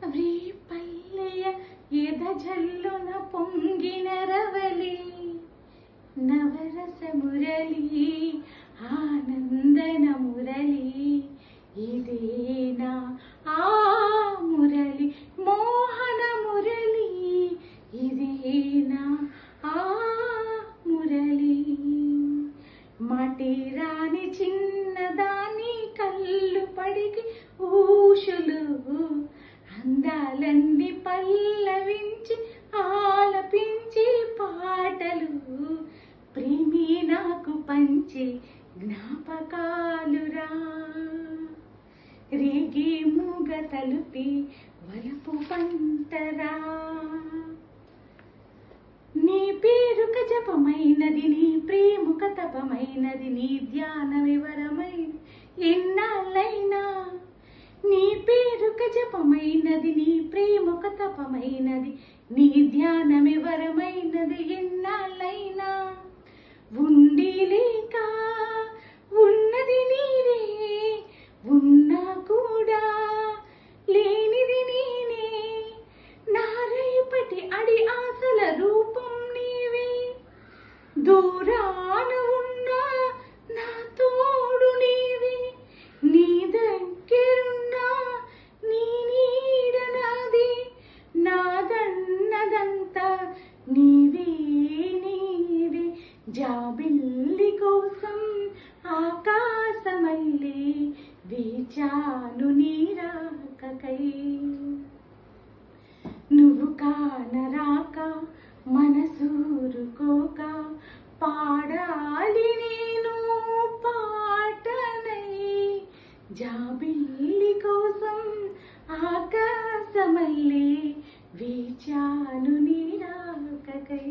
వ్రీపల్లెయ ఎదజల్లున పొంగిన రవలి నవరస మురళి ఆనందన మురళి ఇదేనా ఆ మురళి మోహన మురళి ఇదేనా ఆ మురళి మటి రాని చిన్నదాని కళ్ళు పడికి ఊషులు అందాలన్నీ పల్లవించి ఆలపించి పాటలు ప్రేమి నాకు పంచే జ్ఞాపకాలురా రేగి మూగ తలుపి వలపు పంటరా నీ పేరుక జపమైనది నీ ప్రేముక తపమైనది నీ ధ్యాన వివరమైన ఎన్నాళ్ళైనా నీ పేరుక జపమైనది నీ ప్రేముక తపమైనది నీ ధ్యాన వివరమైనది ఎన్నాళ్ళైనా ఉండి లేక ఉన్నది నీరే ఉన్నా కూడా లేనిది నేనే నా రేపటి అడి ఆశల రూపం నీవే దూరాన ఉన్నా నా తోడు నీవే నీ దగ్గరున్నా నీ నీడ నాది నాదన్నదంతా నీవే నీవే జాబిల్లి కోసం ఆకాశమల్లే వేచాను నీరాకకై నువ్వు కానరాక మనసూరుకోక పాడాలి నేను పాటనై జాబిల్లి కోసం ఆకాశమల్లే వేచాను నీరాకకై